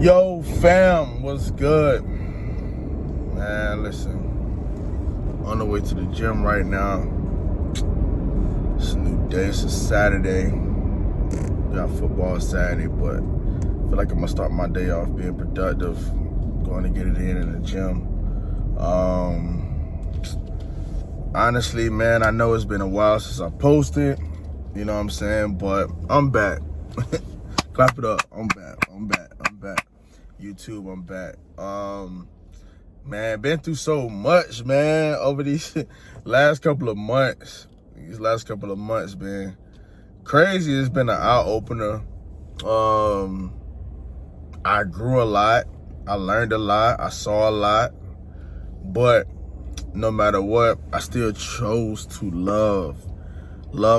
Yo, fam, what's good? Man, listen, on the way to the gym right now. It's a new day, it's a Saturday. Got football Saturday, but I feel like I'm gonna start my day off being productive, going to get it in the gym. Honestly, man, I know it's been a while since I posted, you know what I'm saying, but I'm back. Clap it up, I'm back. YouTube, I'm back. Man, been through so much, man, over these last couple of months. These last couple of months been crazy. It's been an eye-opener. I grew a lot. I learned a lot. I saw a lot. But no matter what, I still chose to love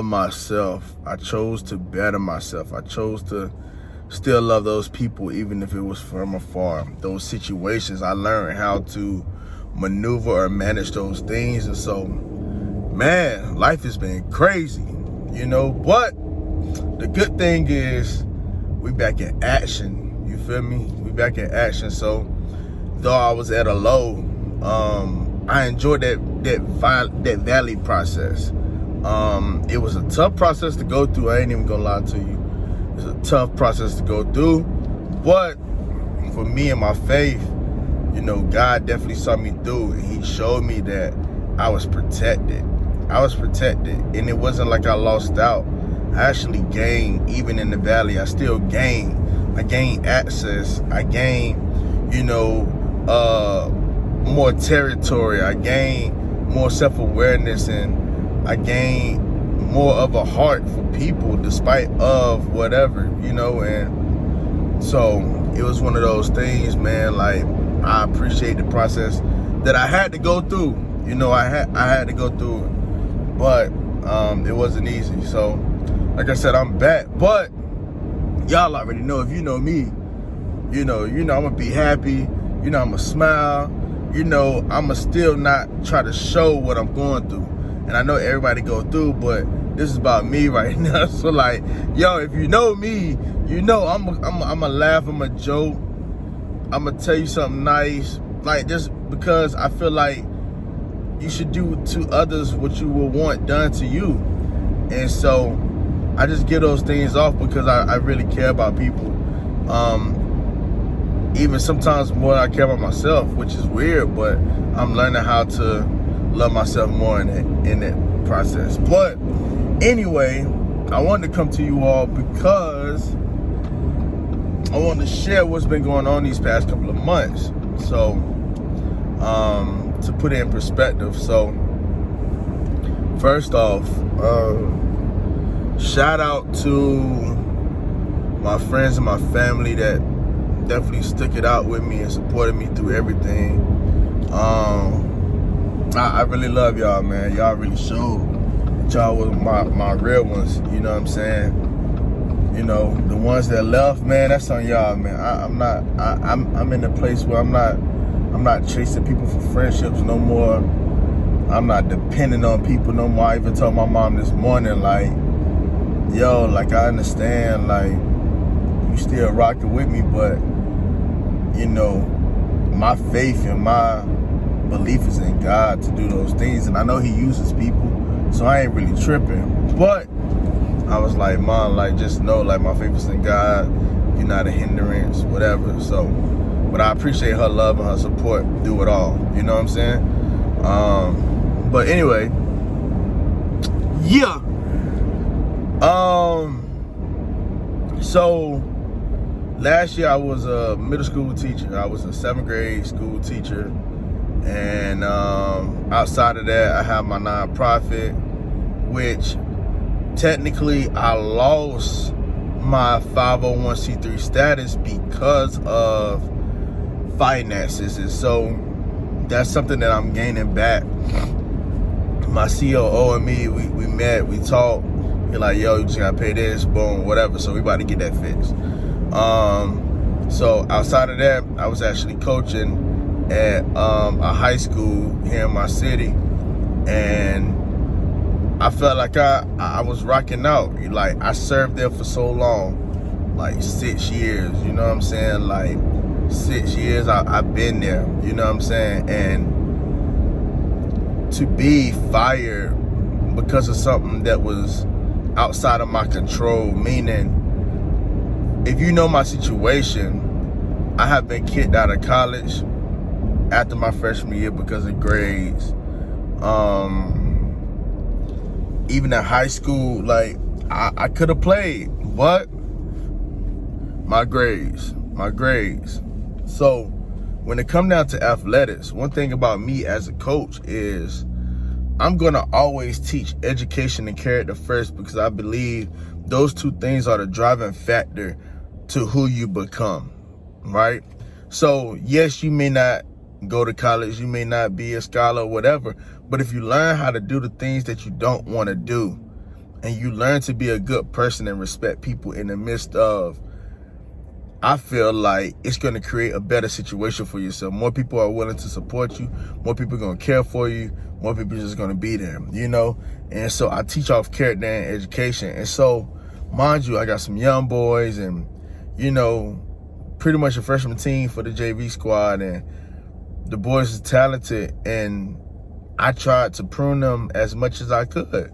myself. I chose to better myself. I chose to still love those people, even if it was from afar. Those situations, I learned how to maneuver or manage those things. And so, man, life has been crazy, you know, but the good thing is we back in action, you feel me? We back in action. So though I was at a low, I enjoyed that valley process. It was a tough process to go through. I ain't even gonna lie to you. It's a tough process to go through, but for me and my faith, you know, God definitely saw me through, and he showed me that I was protected. And it wasn't like I lost out. I actually gained. Even in the valley, I still gained. I gained access. I gained, you know, more territory. I gained more self-awareness, and I gained more of a heart for people despite of whatever, you know. And so it was one of those things, man. Like, I appreciate the process that I had to go through. You know, I had to go through it, but it wasn't easy. So like I said, I'm back. But y'all already know, if you know me, you know I'm gonna be happy, you know, I'm gonna smile, you know, I'm gonna still not try to show what I'm going through. And I know everybody go through, but this is about me right now. So like, yo, if you know me, you know I'm a laugh, I'm a joke, I'm gonna tell you something nice, like, just because I feel like you should do to others what you will want done to you. And so I just get those things off because I really care about people. Even sometimes more than I care about myself, which is weird, but I'm learning how to love myself more in that process. But anyway, I wanted to come to you all because I want to share what's been going on these past couple of months. So, to put it in perspective. So, first off, shout out to my friends and my family that definitely stuck it out with me and supported me through everything. I really love y'all, man. Y'all really showed that y'all was my real ones, you know what I'm saying? You know, the ones that left, man, that's on y'all, man. I'm in a place where I'm not chasing people for friendships no more. I'm not depending on people no more. I even told my mom this morning, like, yo, like, I understand, like, you still rocking with me, but, you know, my faith and my belief is in God to do those things, and I know he uses people, so I ain't really tripping. But I was like, Mom, like, just know, like, my faith is in God, you're not a hindrance, whatever. So, but I appreciate her love and her support through it all, you know what I'm saying? But anyway, yeah. So last year I was a middle school teacher. I was a 7th grade school teacher. And outside of that, I have my nonprofit, which technically I lost my 501c3 status because of finances. And so that's something that I'm gaining back. My COO and me, we met, we talked. He's like, yo, you just gotta pay this, boom, whatever. So we about to get that fixed. So outside of that, I was actually coaching at a high school here in my city, and I felt like I was rocking out. Like, I served there for so long, like 6 years, you know what I'm saying? Like 6 years I've been there, you know what I'm saying? And to be fired because of something that was outside of my control, meaning if you know my situation, I have been kicked out of college after my freshman year because of grades. Even in high school, like I could have played, but my grades. So when it come down to athletics, one thing about me as a coach is I'm gonna always teach education and character first, because I believe those two things are the driving factor to who you become, right? So yes, you may not go to college, you may not be a scholar or whatever, but if you learn how to do the things that you don't want to do, and you learn to be a good person and respect people in the midst of, I feel like it's going to create a better situation for yourself. More people are willing to support you. More people are going to care for you. More people are just going to be there, you know? And so I teach off character and education. And so, mind you, I got some young boys and, you know, pretty much a freshman team for the JV squad. And the boys are talented. And I tried to prune them as much as I could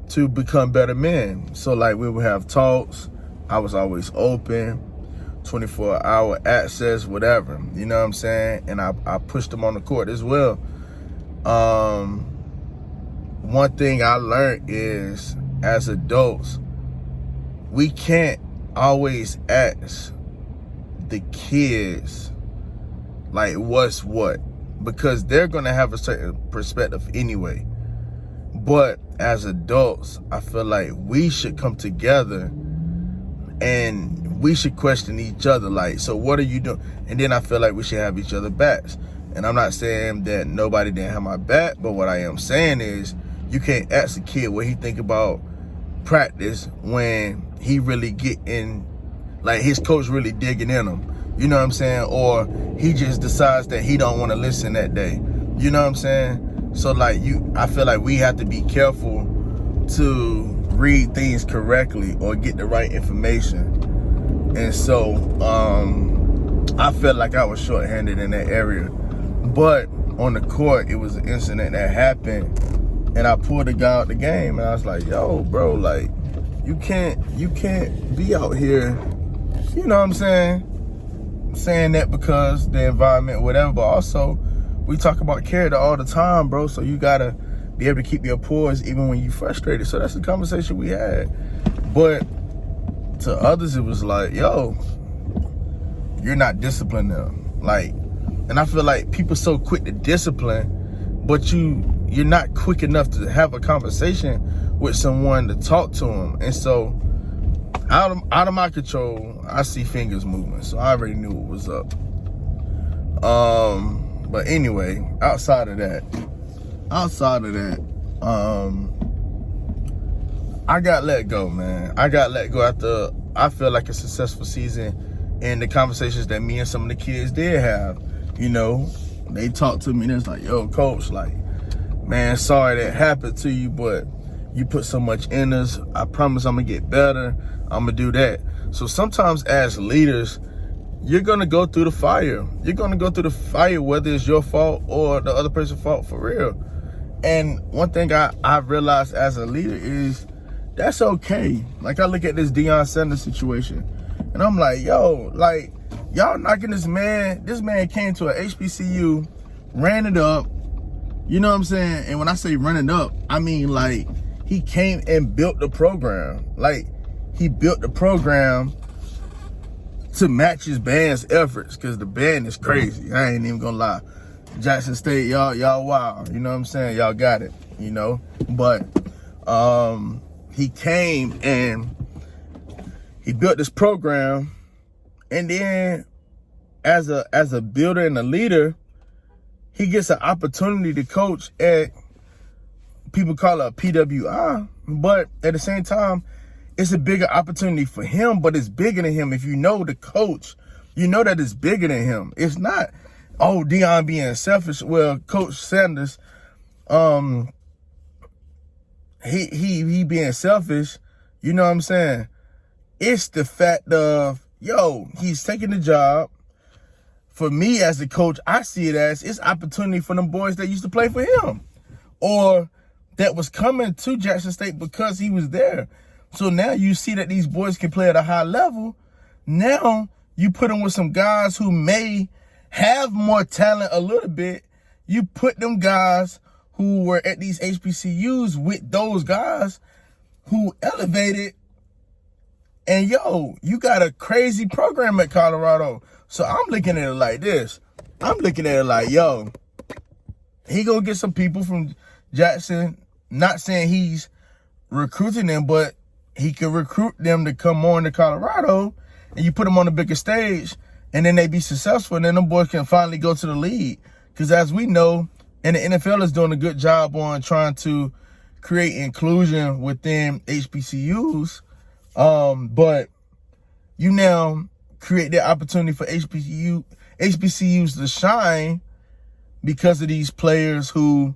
to become better men. So, like, we would have talks. I was always open. 24-hour access, whatever, you know what I'm saying? And I pushed them on the court as well. One thing I learned is, as adults, we can't always ask the kids, like, what's what, because they're gonna have a certain perspective anyway. But as adults, I feel like we should come together and we should question each other, like, so what are you doing? And then I feel like we should have each other backs. And I'm not saying that nobody didn't have my back, but what I am saying is you can't ask a kid what he think about practice when he really getting, like, his coach really digging in him, you know what I'm saying? Or he just decides that he don't want to listen that day, you know what I'm saying? So, like, I feel like we have to be careful to read things correctly or get the right information. And so I felt like I was shorthanded in that area. But on the court, it was an incident that happened, and I pulled the guy out the game, and I was like, yo, bro, like, you can't be out here, you know what I'm saying that because the environment, whatever, but also we talk about character all the time, bro, so you gotta be able to keep your poise even when you frustrated. So that's the conversation we had. But to others, it was like, yo, you're not disciplined now. Like, and I feel like people so quick to discipline, but you're not quick enough to have a conversation with someone to talk to them. And so out of my control, I see fingers moving. So I already knew what was up. But anyway, outside of that, I got let go, man. I got let go after, I feel like, a successful season, and the conversations that me and some of the kids did have, you know, they talked to me and it's like, yo, coach, like, man, sorry that happened to you, but you put so much in us. I promise I'm gonna get better. I'm gonna do that. So sometimes as leaders, you're gonna go through the fire. You're gonna go through the fire, whether it's your fault or the other person's fault, for real. And one thing I realized as a leader is that's okay. Like, I look at this Deion Sanders situation, and I'm like, yo, like, y'all knocking this man. This man came to a HBCU, ran it up, you know what I'm saying? And when I say run it up, I mean, like, he came and built the program. Like, he built the program to match his band's efforts, because the band is crazy. I ain't even gonna lie. Jackson State, y'all wow. You know what I'm saying? Y'all got it, you know? But he came and he built this program, and then as a builder and a leader, he gets an opportunity to coach at, people call it a PWI, but at the same time, it's a bigger opportunity for him, but it's bigger than him. If you know the coach, you know that it's bigger than him. It's not, oh, Deion being selfish. Well, Coach Sanders, he being selfish, you know what I'm saying? It's the fact of, yo, he's taking the job. For me as a coach, I see it as it's opportunity for them boys that used to play for him, or that was coming to Jackson State because he was there. So now you see that these boys can play at a high level. Now you put them with some guys who may have more talent a little bit. You put them guys who were at these HBCUs with those guys who elevated. And yo, you got a crazy program at Colorado. So I'm looking at it like this. I'm looking at it like, yo, he gonna get some people from Jackson. Not saying he's recruiting them, but he can recruit them to come on to Colorado, and you put them on the bigger stage, and then they be successful, and then them boys can finally go to the league. Because as we know, and the NFL is doing a good job on trying to create inclusion within HBCUs, but you now create that opportunity for HBCUs to shine because of these players who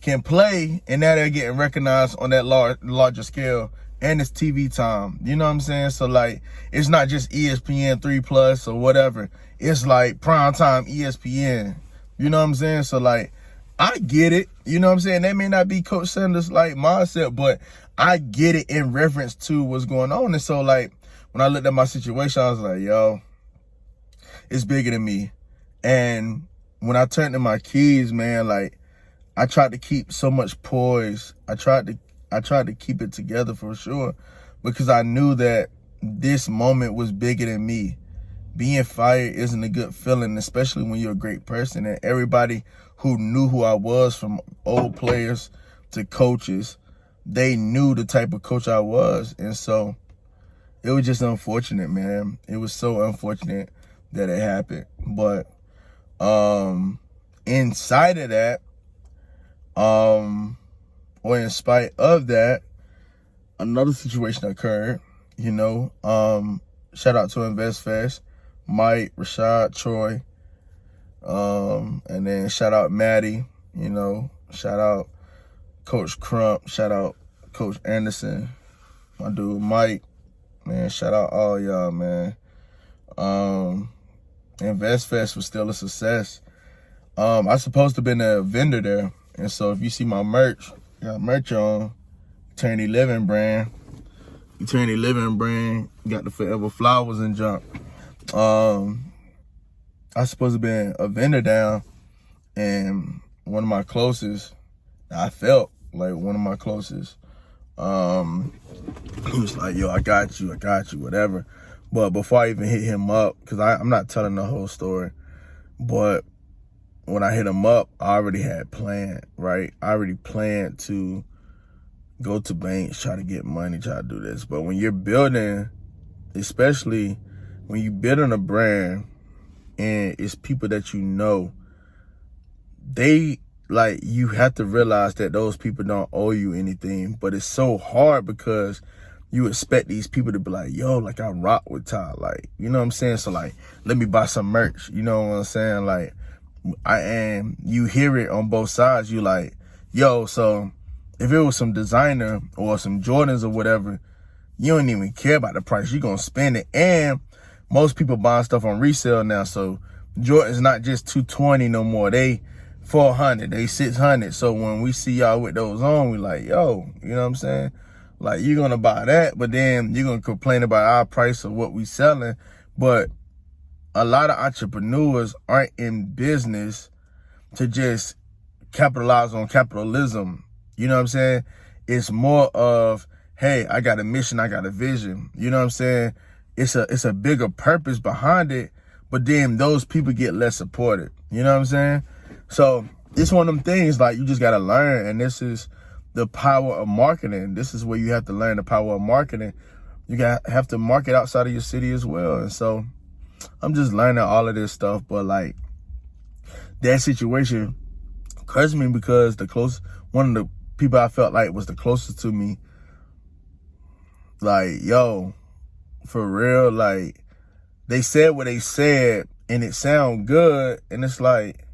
can play, and now they're getting recognized on that larger scale, and it's TV time. You know what I'm saying? So like, it's not just ESPN 3+ or whatever. It's like primetime ESPN. You know what I'm saying? So like, I get it. You know what I'm saying? That may not be Coach Sanders' like mindset, but I get it in reference to what's going on. And so like, when I looked at my situation, I was like, yo, it's bigger than me. And when I turned to my keys, man, like, I tried to keep so much poise. I tried to keep it together for sure, because I knew that this moment was bigger than me. Being fired isn't a good feeling, especially when you're a great person. And everybody who knew who I was, from old players to coaches, they knew the type of coach I was. And so it was just unfortunate, man. It was so unfortunate that it happened. But inside of that, or in spite of that, another situation occurred, you know. Shout out to InvestFest, Mike, Rashad, Troy, and then shout out Maddie, you know, shout out Coach Crump, shout out Coach Anderson, my dude Mike, man, shout out all y'all, man. InvestFest was still a success. I supposed to have been a vendor there. And so if you see my merch, I got merch on, Eternity Living Brand. Eternity Living Brand, got the forever flowers and junk. I supposed to have been a vendor down, and one of my closest, I felt like one of my closest, he was like, yo, I got you, whatever. But before I even hit him up, because I'm not telling the whole story, but when I hit him up, I already had planned, right? I already planned to go to banks, try to get money, try to do this. But when you're building, especially when you build on a brand and it's people that you know, you have to realize that those people don't owe you anything. But it's so hard because you expect these people to be like, yo, like, I rock with Ty, like, you know what I'm saying? So like, let me buy some merch, you know what I'm saying? Like, and you hear it on both sides. You like, yo, so if it was some designer or some Jordans or whatever, you don't even care about the price. You're going to spend it. And most people buying stuff on resale now. So Jordan's not just $220 no more. They $400, they $600. So when we see y'all with those on, we like, yo, you know what I'm saying? Like, you're going to buy that, but then you're going to complain about our price of what we selling. But a lot of entrepreneurs aren't in business to just capitalize on capitalism. You know what I'm saying? It's more of, hey, I got a mission, I got a vision. You know what I'm saying? It's a bigger purpose behind it, but then those people get less supported. You know what I'm saying? So it's one of them things, like, you just got to learn, and this is the power of marketing. This is where you have to learn the power of marketing. You have to market outside of your city as well. And so I'm just learning all of this stuff, but like, that situation crushed me because one of the people I felt like was the closest to me, like, yo, for real, like, they said what they said and it sound good, and it's like,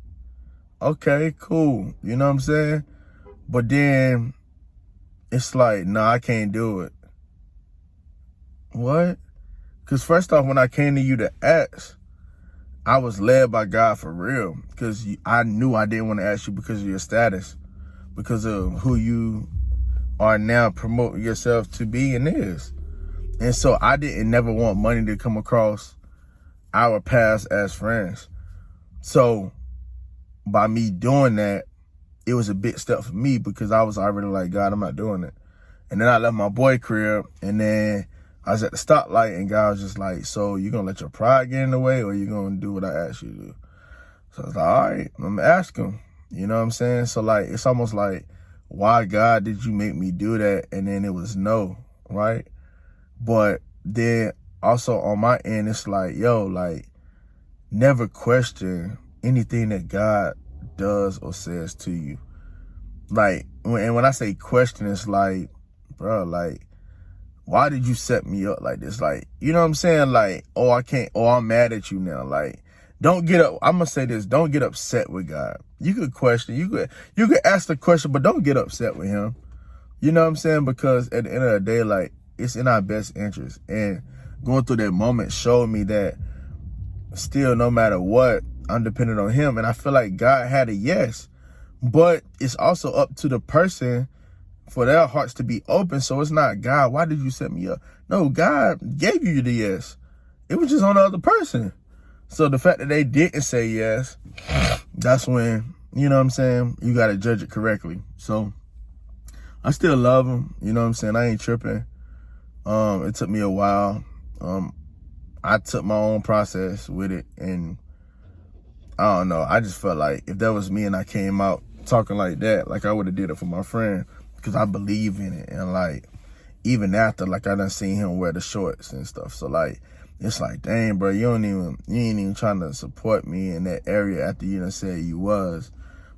okay, cool, you know what I'm saying? But then it's like, nah, I can't do it. what? Because first off, when I came to you to ask, I was led by God for real. Because I knew I didn't want to ask you because of your status, because of who you are now promoting yourself to be and is. And so I didn't never want money to come across our past as friends. So by me doing that, it was a big step for me because I was already like, God, I'm not doing it. And then I left my boy crib, and then I was at the stoplight, and God was just like, so you gonna let your pride get in the way, or you gonna do what I asked you to do? So I was like, all right, I'm gonna ask him. You know what I'm saying? So like, it's almost like, why, God, did you make me do that? And then it was no, right? But then also on my end, it's like, yo, like, never question anything that God does or says to you. Like, when I say question, it's like, bro, like, why did you set me up like this? Like, you know what I'm saying? Like, oh, I can't, oh, I'm mad at you now. Like, don't get up. I'm gonna say this, don't get upset with God. You could question, you could ask the question, but don't get upset with him. You know what I'm saying? Because at the end of the day, like, it's in our best interest. And going through that moment showed me that still, no matter what, I'm dependent on him. And I feel like God had a yes, but it's also up to the person for their hearts to be open. So it's not, God, why did you set me up? No, God gave you the yes. It was just on the other person. So the fact that they didn't say yes, that's when, you know what I'm saying, you got to judge it correctly. So I still love them. You know what I'm saying? I ain't tripping. It took me a while. I took my own process with it, and I don't know. I just felt like if that was me and I came out talking like that, like I would have did it for my friend, because I believe in it. And like, even after, like, I done seen him wear the shorts and stuff. So like, it's like, dang, bro, you ain't even trying to support me in that area after you done said you was.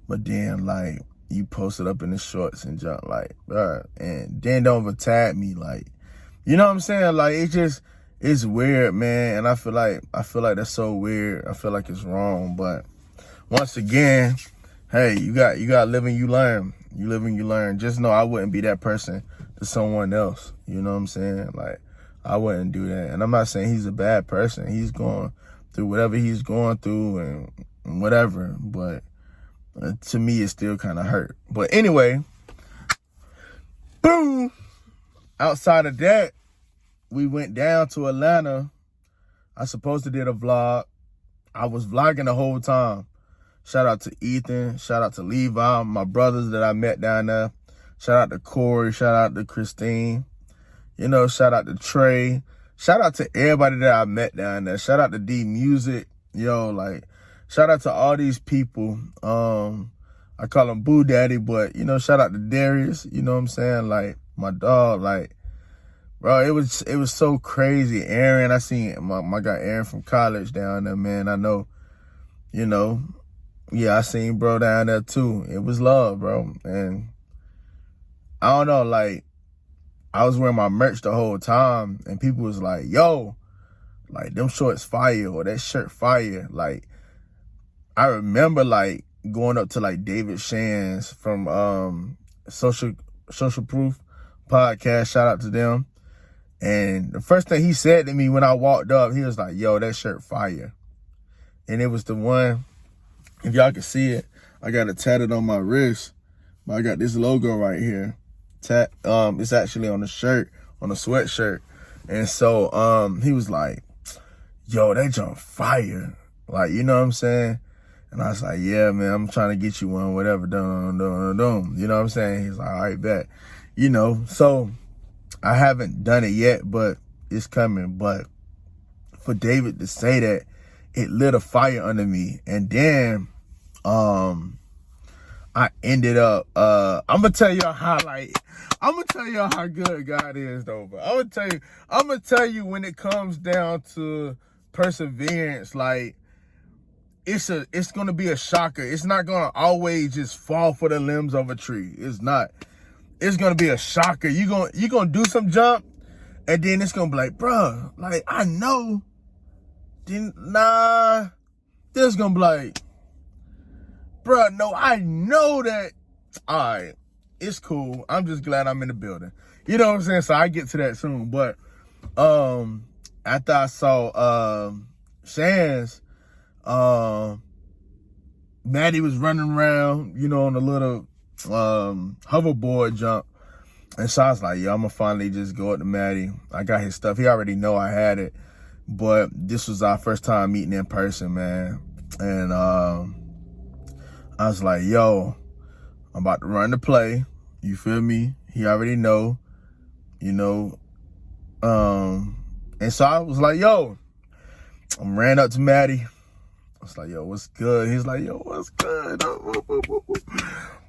But then, like, you posted up in the shorts and junk, like, bro, and then don't even tag me, like, you know what I'm saying? Like, it's weird, man. And I feel like that's so weird. I feel like it's wrong. But once again, hey, you got live and you learn. You live and you learn. Just know I wouldn't be that person to someone else. You know what I'm saying? Like, I wouldn't do that. And I'm not saying he's a bad person. He's going through whatever he's going through and whatever. But to me, it still kind of hurt. But anyway, boom. Outside of that, we went down to Atlanta. I supposed to did a vlog. I was vlogging the whole time. Shout out to Ethan. Shout out to Levi, my brothers that I met down there. Shout out to Corey. Shout out to Christine. You know, shout out to Trey. Shout out to everybody that I met down there. Shout out to D Music. Yo, like, shout out to all these people. I call him Boo Daddy, but, you know, shout out to Darius. You know what I'm saying? Like, my dog, like, bro, it was so crazy. Aaron, I seen my guy Aaron from college down there, man. I know, you know, yeah, I seen bro down there too. It was love, bro. And I don't know, like, I was wearing my merch the whole time, and people was like, yo, like, them shorts fire, or that shirt fire. Like, I remember, like, going up to, like, David Shands from Social Proof podcast. Shout out to them. And the first thing he said to me when I walked up, he was like, yo, that shirt fire. And it was the one, if y'all can see it, I got it tatted on my wrist, but I got this logo right here. It's actually on the shirt, on the sweatshirt. And so he was like, yo, that jump fire. Like, you know what I'm saying? And I was like, yeah, man, I'm trying to get you one, whatever, dum. You know what I'm saying? He's like, all right, bet. You know, so I haven't done it yet, but it's coming. But for David to say that, it lit a fire under me. And then I ended up, I'm gonna tell y'all how good God is, though, bro. I'm gonna tell you when it comes down to perseverance, like, it's gonna be a shocker. It's not gonna always just fall for the limbs of a tree. It's not. It's gonna be a shocker. You gonna do some jump, and then it's gonna be like, bruh, like, I know. Then nah, this gonna be like, bruh, no, I know that. All right, it's cool. I'm just glad I'm in the building. You know what I'm saying? So I get to that soon. But after I saw Shan's, Maddie was running around, you know, on a little hoverboard jump. And so I was like, yo, I'm gonna finally just go up to Maddie. I got his stuff. He already know I had it. But this was our first time meeting in person, man. And I was like, yo, I'm about to run the play. You feel me? He already know, you know. And so I was like, yo, I ran up to Maddie. I was like, yo, what's good? He's like, yo, what's good?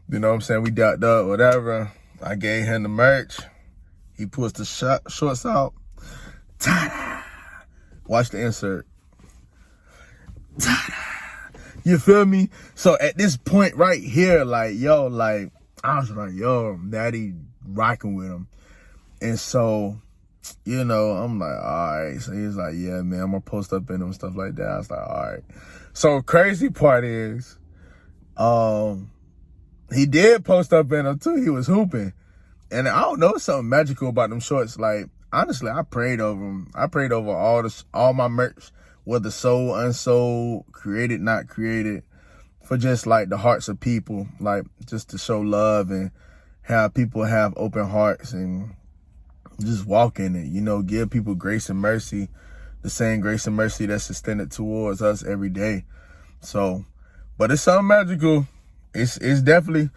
You know what I'm saying? We dapped up, whatever. I gave him the merch. He puts the shorts out. Ta-da! Watch the insert. Ta-da! You feel me? So at this point right here, like, yo, like, I was like, yo, Maddie rocking with him. And so, you know, I'm like, all right. So he's like, yeah, man, I'm gonna post up in him, stuff like that. I was like, all right. So crazy part is, he did post up in him too. He was hooping. And I don't know, something magical about them shorts. Like, honestly, I prayed over them. I prayed over all my merch, whether sold, unsold, created, not created, for just like the hearts of people, like just to show love and have people have open hearts and just walk in it, you know, give people grace and mercy, the same grace and mercy that's extended towards us every day. So, but it's something magical. It's definitely,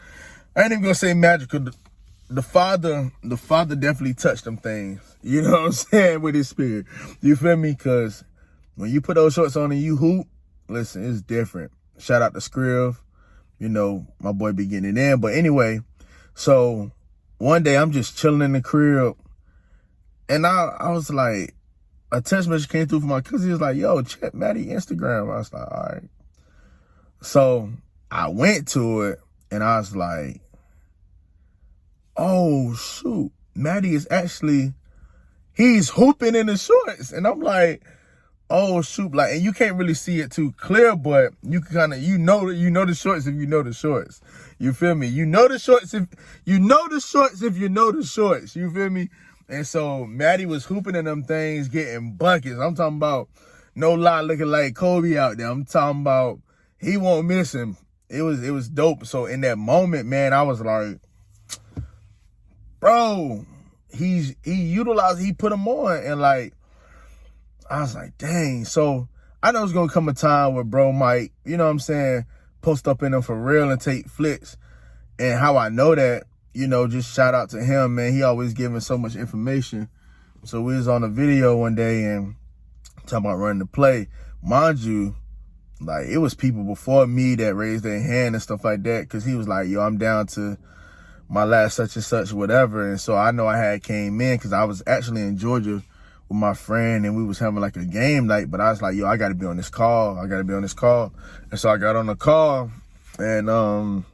I ain't even gonna say magical. The father definitely touched them things. You know what I'm saying? With his spirit. You feel me? Because when you put those shorts on and you hoop, listen, it's different. Shout out to Skriv. You know, my boy be getting it in. But anyway, so one day I'm just chilling in the crib. And I was like, a text message came through from my cousin. He was like, yo, check Maddie Instagram. I was like, all right. So I went to it and I was like, oh, shoot. Maddie is actually, he's hooping in the shorts. And I'm like, oh, shoot. Like, and you can't really see it too clear, but you can kind of, you know the shorts if you know the shorts. You feel me? You know the shorts if you know the shorts if you know the shorts. You feel me? And so Maddie was hooping in them things, getting buckets. I'm talking about, no lie, looking like Kobe out there. I'm talking about, he won't miss him. It was dope. So in that moment, man, I was like, bro, he utilized, he put them on. And like, I was like, dang. So I know it's going to come a time where bro might, you know what I'm saying, post up in them for real and take flicks. And how I know that, you know, just shout out to him, man. He always giving so much information. So we was on a video one day and talking about running the play. Mind you, like, it was people before me that raised their hand and stuff like that. Because he was like, yo, I'm down to my last such and such, whatever. And so I know I had came in because I was actually in Georgia with my friend and we was having like a game night. But I was like, yo, I got to be on this call. I got to be on this call. And so I got on the call and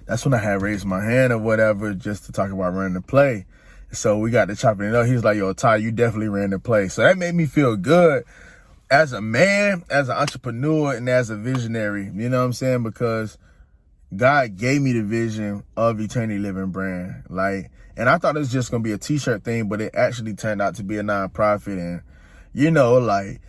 that's when I had raised my hand or whatever just to talk about running the play. So we got to chopping it up. He was like, yo, Ty, you definitely ran the play. So that made me feel good as a man, as an entrepreneur, and as a visionary. You know what I'm saying? Because God gave me the vision of Eternity Living Brand. Like, and I thought it was just going to be a t-shirt thing, but it actually turned out to be a nonprofit. And, you know, like,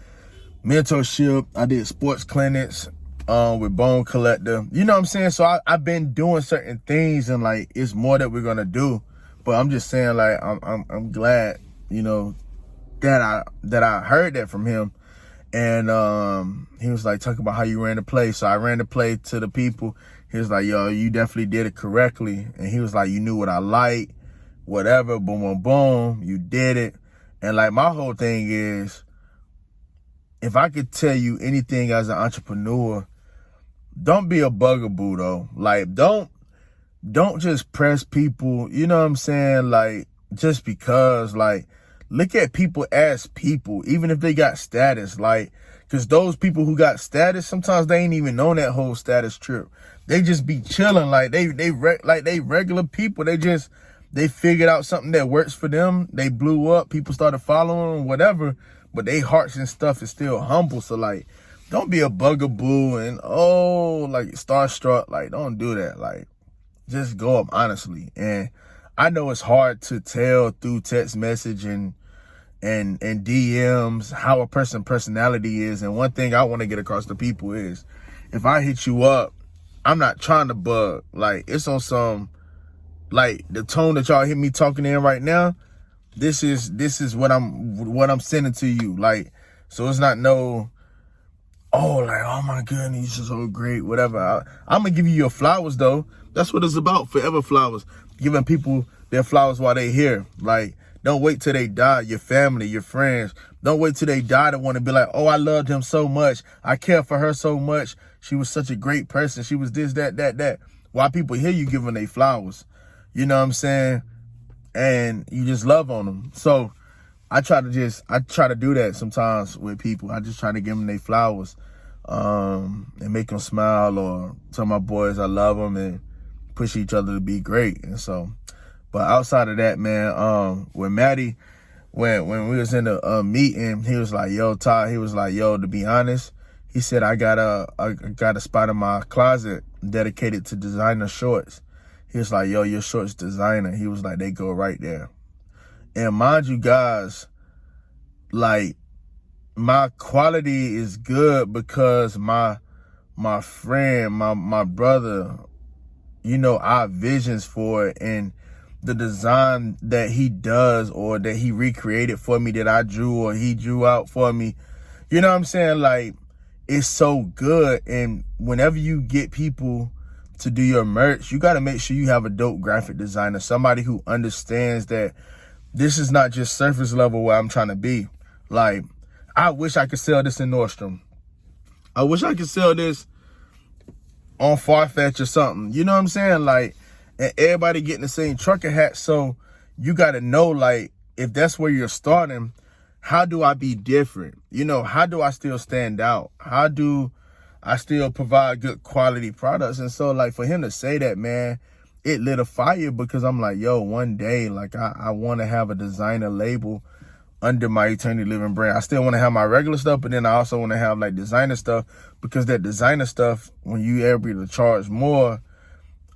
mentorship. I did sports clinics with Bone Collector. You know what I'm saying? So I've been doing certain things and like it's more that we're gonna do. But I'm just saying, like, I'm glad, you know, that I heard that from him. And he was like talking about how you ran the play. So I ran the play to the people. He was like, yo, you definitely did it correctly. And he was like, you knew what I like, whatever, boom, boom, boom, you did it. And like my whole thing is, if I could tell you anything as an entrepreneur, don't be a bugaboo though. Like, don't just press people, you know what I'm saying? Like, just because, like, look at people as people, even if they got status. Like, because those people who got status, sometimes they ain't even on that whole status trip. They just be chilling. Like, they regular people. They figured out something that works for them. They blew up. People started following them, whatever. But they hearts and stuff is still humble. So, like, don't be a bugaboo and, like, starstruck. Like, don't do that. Like, just go up honestly. And I know it's hard to tell through text message and and DMs, how a person's personality is. And one thing I want to get across to people is, if I hit you up, I'm not trying to bug. Like, it's on some, like, the tone that y'all hear me talking in right now. This is what I'm sending to you. Like, so it's not no, oh, like, oh my goodness, you're so great, whatever. I'm gonna give you your flowers though. That's what it's about. Forever flowers. Giving people their flowers while they here. Like, don't wait till they die. Your family, your friends. Don't wait till they die to want to be like, oh, I loved him so much. I care for her so much. She was such a great person. She was this, that. Why people hear you giving they flowers? You know what I'm saying? And you just love on them. So I try to do that sometimes with people. I just try to give them their flowers, and make them smile, or tell my boys I love them and push each other to be great. And so, but outside of that, man, when Maddie, when we was in the meeting, he was like, yo, Todd, he was like, yo, to be honest, he said, I got a spot in my closet dedicated to designer shorts. He was like, yo, your shorts designer. He was like, they go right there. And mind you guys, like, my quality is good because my friend, my brother, you know, our visions for it, and the design that he does or that he recreated for me, that I drew or he drew out for me, you know what I'm saying? Like, it's so good. And whenever you get people to do your merch, you got to make sure you have a dope graphic designer, somebody who understands that this is not just surface level where I'm trying to be. Like, I wish I could sell this in Nordstrom. I wish I could sell this on Farfetch or something. You know what I'm saying? Like, and everybody getting the same trucker hat. So you got to know, like, if that's where you're starting, how do I be different? You know, how do I still stand out? How do I still provide good quality products? And so, like, for him to say that, man, it lit a fire, because I'm like, yo, one day, like, I want to have a designer label under my Eternity Living brand. I still want to have my regular stuff, but then I also want to have, like, designer stuff, because that designer stuff, when you able to charge more,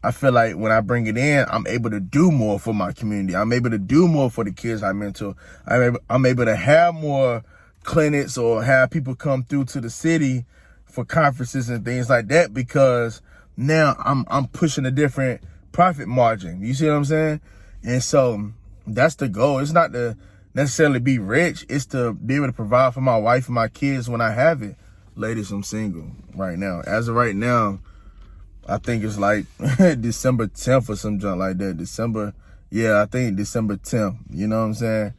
I feel like when I bring it in, I'm able to do more for my community. I'm able to do more for the kids I mentor. I'm able to have more clinics or have people come through to the city for conferences and things like that, because now I'm pushing a different profit margin. You see what I'm saying? And so that's the goal. It's not to necessarily be rich. It's to be able to provide for my wife and my kids when I have it. Ladies, I'm single right now. As of right now, I think it's like December 10th or some junk like that. I think December 10th. You know what I'm saying?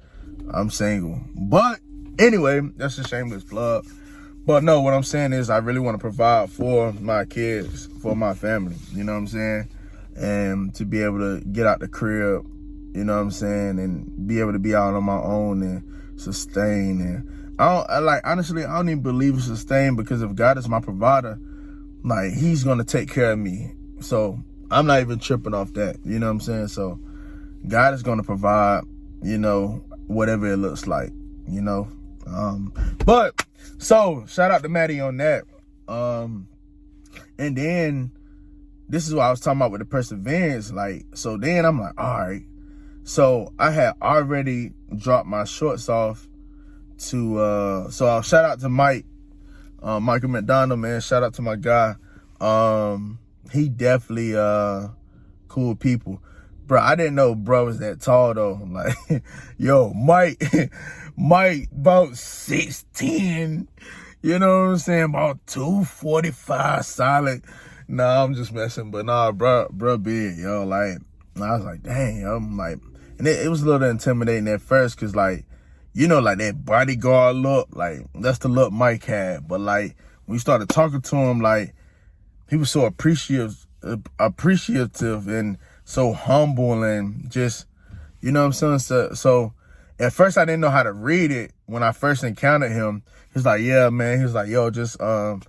I'm single. But anyway, that's a shameless plug. But no, what I'm saying is I really want to provide for my kids, for my family. You know what I'm saying? And to be able to get out the crib, you know what I'm saying, and be able to be out on my own and sustain. And honestly, I don't even believe in sustain, because if God is my provider, like, he's going to take care of me. So I'm not even tripping off that. You know what I'm saying? So God is going to provide, you know, whatever it looks like, you know. But so shout out to Maddie on that. And then this is what I was talking about with the perseverance. Like, so then I'm like, all right. So I had already dropped my shorts off to, so I'll shout out to Michael McDonald, man. Shout out to my guy. He definitely cool people. Bro, I didn't know bro was that tall though. Like, yo, Mike about 6'10", you know what I'm saying? About 245 solid. Nah, I'm just messing, but nah, bro big, yo. Like, I was like, dang, I'm like, and it was a little intimidating at first, cause like, you know, like that bodyguard look, like that's the look Mike had. But like, when you started talking to him, like, he was so appreciative and so humble, and just, you know what I'm saying? So at first I didn't know how to read it when I first encountered him. He's like, yeah, man. He was like, yo, just go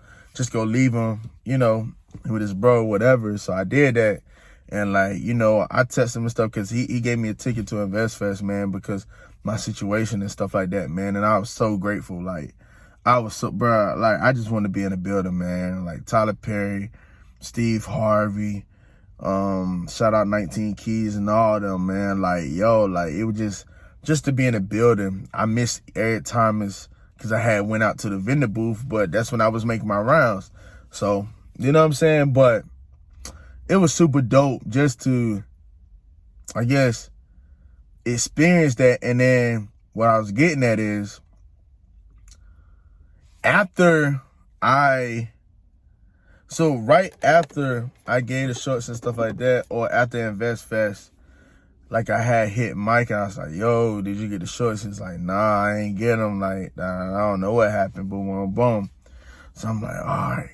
leave him, you know, with his bro, whatever. So I did that. And like, you know, I texted him and stuff, because he gave me a ticket to InvestFest, man, because my situation and stuff like that, man. And I was so grateful. Like, I was so, bro, like, I just want to be in the building, man. Like Tyler Perry, Steve Harvey, shout out 19 Keys and all them, man. Like, yo, like, it was just just to be in the building. I miss Eric Thomas because I had went out to the vendor booth, but that's when I was making my rounds. So, you know what I'm saying? But it was super dope just to, I guess, experience that. And then what I was getting at is, right after I gave the shorts and stuff like that, or after Invest Fest, like I had hit Mike and I was like, yo, did you get the shorts? He's like, nah, I ain't get them. Like, I don't know what happened, but boom. So I'm like, all right.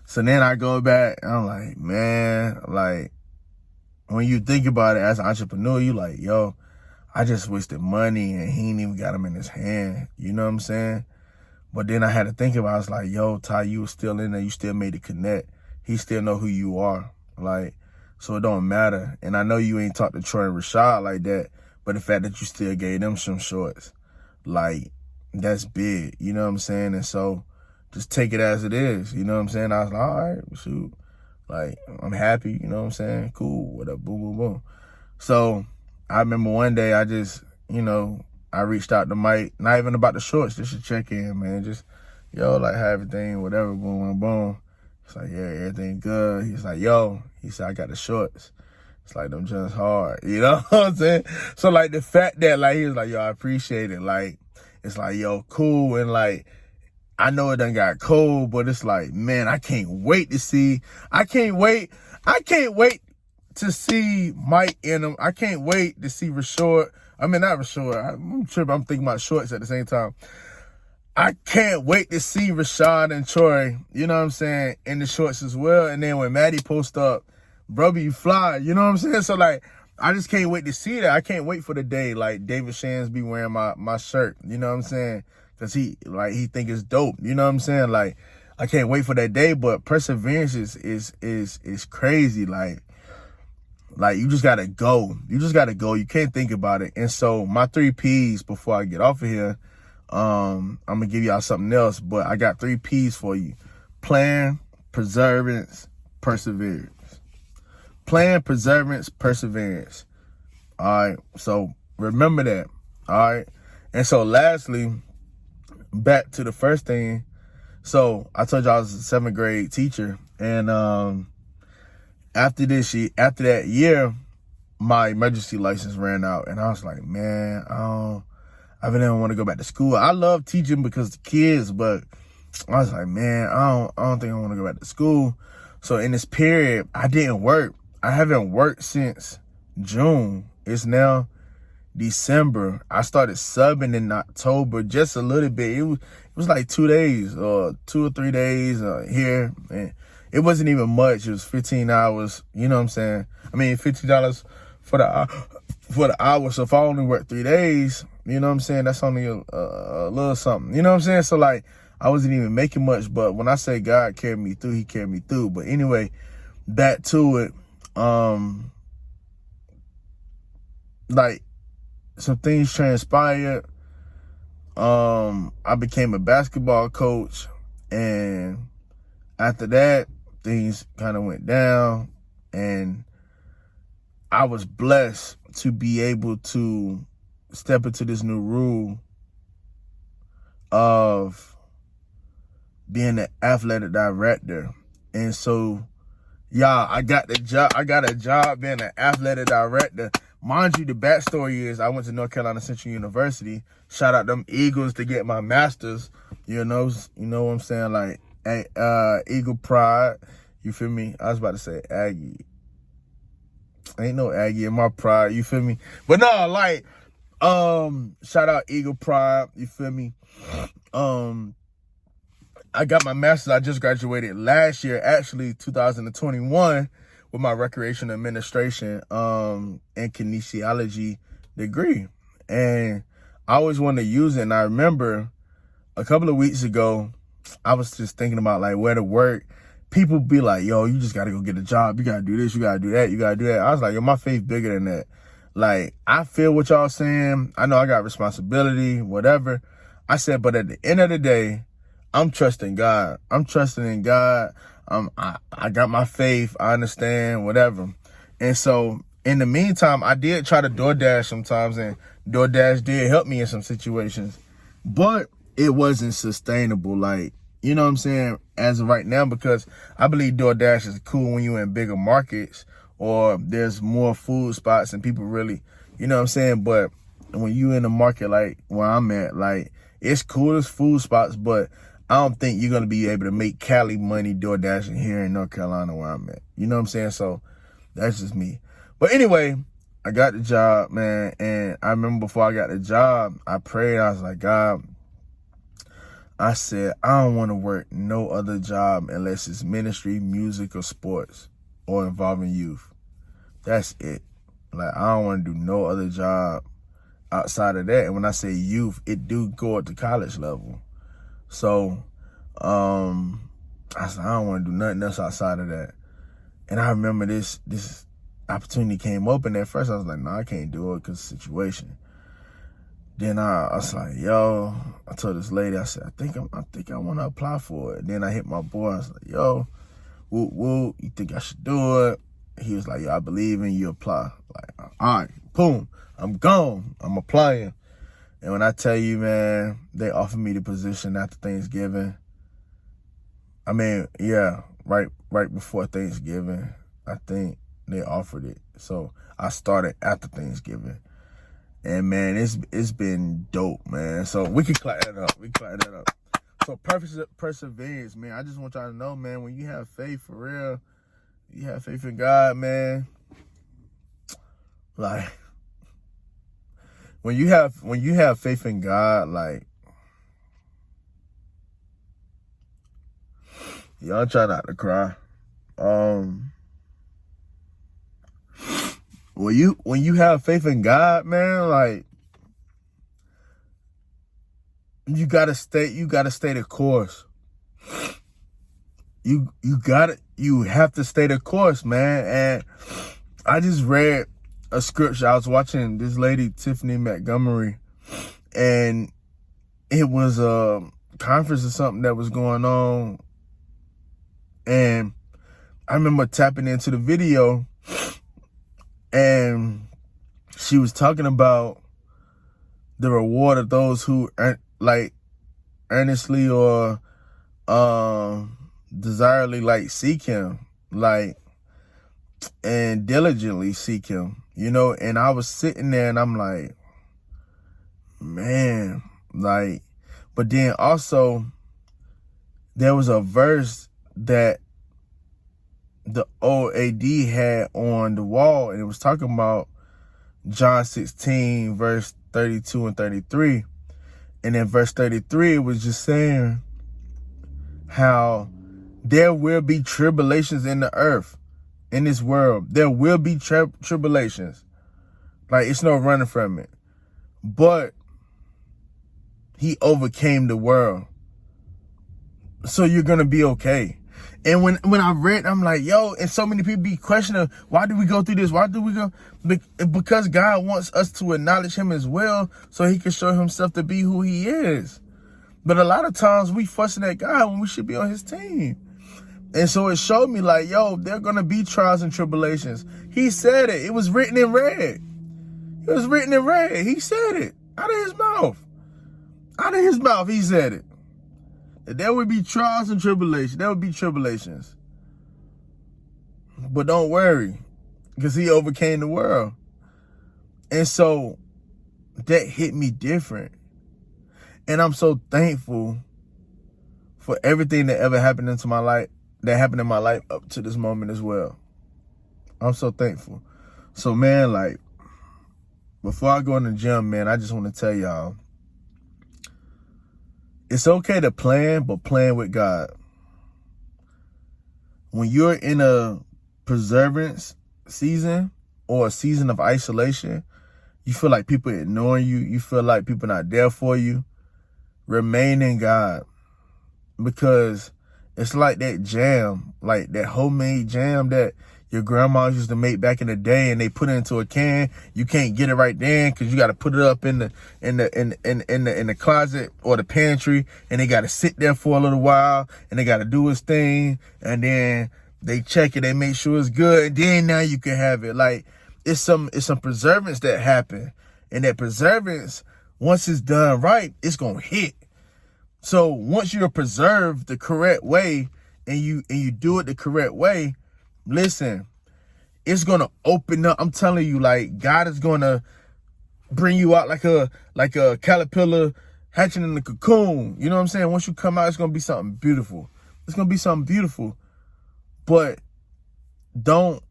So then I go back and I'm like, man, like, when you think about it as an entrepreneur, you like, yo, I just wasted money and he ain't even got them in his hand. You know what I'm saying? But then I had to think about it. I was like, yo, Ty, you was still in there. You still made it connect. He still know who you are. Like, so it don't matter. And I know you ain't talked to Troy and Rashad like that, but the fact that you still gave them some shorts, like, that's big. You know what I'm saying? And so just take it as it is. You know what I'm saying? I was like, all right, shoot. Like, I'm happy. You know what I'm saying? Cool. Whatever. Boom. So I remember one day I just, I reached out to Mike, not even about the shorts, just to check in, man. Just, yo, like, how everything, whatever, boom. He's like, yeah, everything good. He's like, yo, he said, I got the shorts. It's like, them just hard, you know what I'm saying? So, like, the fact that, like, he was like, yo, I appreciate it. Like, it's like, yo, cool. And, like, I know it done got cold, but it's like, man, I can't wait to see Mike in them. I can't wait to see Rashad. I mean, not Rashad. I'm tripping. I'm thinking about shorts at the same time. I can't wait to see Rashad and Troy, you know what I'm saying, in the shorts as well. And then when Maddie post up, brother, you fly, you know what I'm saying? So, like, I just can't wait to see that. I can't wait for the day, like, David Shands be wearing my shirt, you know what I'm saying? Because he think it's dope, you know what I'm saying? Like, I can't wait for that day, but perseverance is crazy. Like, you just gotta go. You can't think about it. And so my 3 P's before I get off of here, I'm gonna give y'all something else, but I got 3 P's for you. Plan, perseverance, perseverance. Plan, perseverance, perseverance. All right. So remember that. All right. And so lastly, back to the first thing. So I told you I was a 7th grade teacher, and after that year, my emergency license ran out, and I was like, man, I really don't want to go back to school. I love teaching because the kids, but I was like, man, I don't think I want to go back to school. So in this period, I didn't work. I haven't worked since June. It's now December. I started subbing in October, just a little bit. It was like 2 days or 2 or 3 days here. And it wasn't even much. It was 15 hours. You know what I'm saying? I mean, $50 for the hour. So if I only work 3 days, you know what I'm saying? That's only a little something. You know what I'm saying? So, like, I wasn't even making much. But when I say God carried me through, he carried me through. But anyway, back to it. Like, some things transpired. I became a basketball coach, and after that, things kind of went down, and I was blessed to be able to step into this new role of being an athletic director. And so, y'all, I got a job being an athletic director. Mind you, the backstory is I went to North Carolina Central University. Shout out them Eagles to get my master's. You know what I'm saying? Like, Eagle pride. You feel me? I was about to say Aggie. Ain't no Aggie in my pride. You feel me? But no, like, shout out Eagle pride. You feel me? I got my master's. I just graduated last year, actually 2021, with my recreation administration and kinesiology degree. And I always wanted to use it. And I remember a couple of weeks ago, I was just thinking about, like, where to work. People be like, yo, you just got to go get a job. You got to do this. You got to do that. You got to do that. I was like, yo, my faith bigger than that. Like, I feel what y'all saying. I know I got responsibility, whatever. I said, but at the end of the day, I'm trusting God. I'm trusting in God. I got my faith. I understand, whatever. And so in the meantime, I did try to DoorDash sometimes, and DoorDash did help me in some situations, but it wasn't sustainable. Like, you know what I'm saying? As of right now, because I believe DoorDash is cool when you're in bigger markets or there's more food spots and people really, you know what I'm saying? But when you in a market like where I'm at, like, it's cool as food spots, but I don't think you're going to be able to make Cali money DoorDashing here in North Carolina where I'm at. You know what I'm saying? So that's just me. But anyway, I got the job, man. And I remember before I got the job, I prayed. I was like, God, I said, I don't want to work no other job unless it's ministry, music, or sports or involving youth. That's it. Like, I don't want to do no other job outside of that. And when I say youth, it do go at the college level. So, I said, I don't want to do nothing else outside of that. And I remember this opportunity came open. At first, I was like, no, I can't do it because of the situation. Then I was like, yo, I told this lady, I said, I think I want to apply for it. Then I hit my boy. I was like, yo, woo, you think I should do it? He was like, yo, I believe in you, apply. Like, all right, boom, I'm gone. I'm applying. And when I tell you, man, they offered me the position after Thanksgiving. I mean, yeah, right before Thanksgiving, I think they offered it. So I started after Thanksgiving. And man, it's been dope, man. So we can clap that up. So perseverance, man. I just want y'all to know, man, when you have faith for real, you have faith in God, man. Like, when you have faith in God, like, y'all try not to cry. When you have faith in God, man, like, you gotta stay the course. You have to stay the course, man. And I just read a scripture. I was watching this lady, Tiffany Montgomery, and it was a conference or something that was going on. And I remember tapping into the video, and she was talking about the reward of those who earnestly or desirably like seek him, like, and diligently seek him, you know. And I was sitting there and I'm like, man, like, but then also there was a verse that the old AD had on the wall, and it was talking about John 16, verse 32 and 33. And in verse 33, it was just saying how there will be tribulations in the earth, in this world. There will be tribulations. Like, it's no running from it. But he overcame the world. So you're going to be okay. And when I read, I'm like, yo, and so many people be questioning, why do we go through this? Why do we go? Because God wants us to acknowledge him as well, so he can show himself to be who he is. But a lot of times we fussing at God when we should be on his team. And so it showed me, like, yo, there are going to be trials and tribulations. He said it. It was written in red. It was written in red. He said it out of his mouth. Out of his mouth, he said it. There would be trials and tribulations. There would be tribulations. But don't worry, because he overcame the world. And so that hit me different. And I'm so thankful for everything that ever happened into my life, that happened in my life up to this moment as well. I'm so thankful. So, man, like, before I go in the gym, man, I just want to tell y'all, it's okay to plan, but plan with God. When you're in a perseverance season or a season of isolation, you feel like people ignoring you, you feel like people not there for you, remain in God. Because it's like that jam, like that homemade jam that your grandma used to make back in the day, and they put it into a can. You can't get it right then because you got to put it up in the closet or the pantry, and they got to sit there for a little while, and they got to do its thing, and then they check it, they make sure it's good, and then now you can have it. Like, it's some preservance that happen, And that perseverance, once it's done right, it's going to hit. So once you're preserved the correct way and you do it the correct way, listen, it's going to open up. I'm telling you, like, God is going to bring you out like a caterpillar hatching in the cocoon. You know what I'm saying? Once you come out, it's going to be something beautiful. It's going to be something beautiful. But don't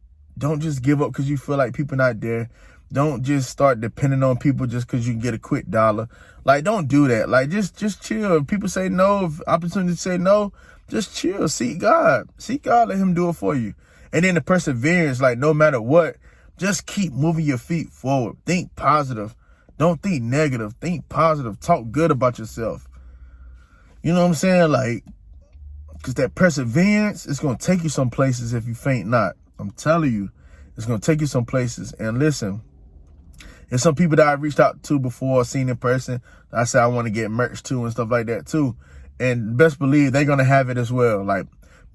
just give up because you feel like people not there. Don't just start depending on people just because you can get a quick dollar. Like, don't do that. Like, just chill. If people say no, if opportunities say no, just chill. Seek God. Seek God. Let him do it for you. And then the perseverance, like, no matter what, just keep moving your feet forward. Think positive. Don't think negative. Think positive. Talk good about yourself. You know what I'm saying? Like, because that perseverance is going to take you some places if you faint not. I'm telling you, it's going to take you some places. And listen, there's some people that I reached out to before, seen in person. I said I want to get merch too and stuff like that too. And best believe they're going to have it as well. Like,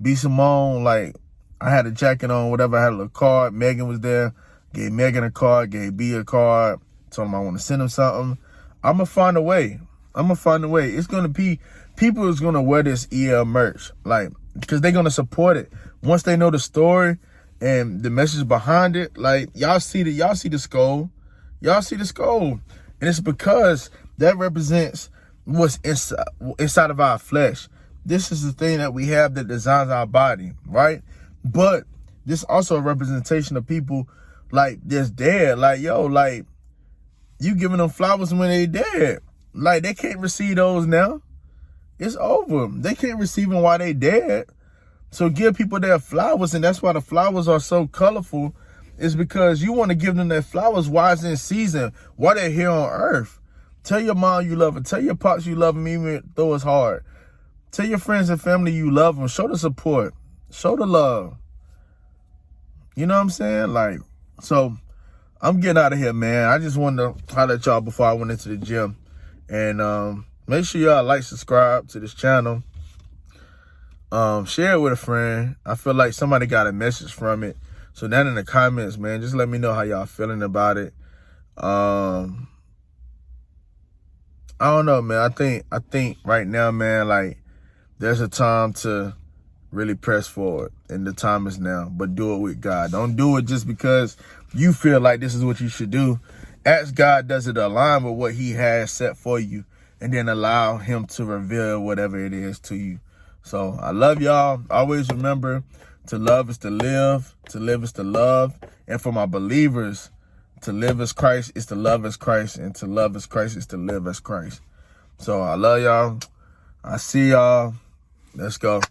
B. Simone, like, I had a jacket on, whatever. I had a little card. Megan was there. Gave Megan a card. Gave B a card. Told him I want to send him something. I'm going to find a way. It's going to be, people is going to wear this EL merch. Like, because they're going to support it. Once they know the story and the message behind it, like, y'all see the skull. Y'all see the skull. And it's because that represents what's inside of our flesh. This is the thing that we have that designs our body, right? But this also a representation of people, like, that's dead. Like, yo, like, you giving them flowers when they dead. Like, they can't receive those now. It's over. They can't receive them while they dead. So give people their flowers, and that's why the flowers are so colorful, is because you want to give them their flowers while it's in season, while they're here on earth. Tell your mom you love her. Tell your pops you love them even though it's hard. Tell your friends and family you love them. Show the support. Show the love. You know what I'm saying? Like, so I'm getting out of here, man. I just wanted to holler at y'all before I went into the gym. And make sure y'all like, subscribe to this channel. Share it with a friend. I feel like somebody got a message from it. So down in the comments, man, just let me know how y'all feeling about it. I don't know, man. I think right now, man, like, there's a time to really press forward, and the time is now. But do it with God. Don't do it just because you feel like this is what you should do. Ask God, does it align with what he has set for you? And then allow him to reveal whatever it is to you. So I love y'all. Always remember, to love is to live is to love. And for my believers, to live as Christ is to love as Christ, and to love as Christ is to live as Christ. So I love y'all. I see y'all. Let's go.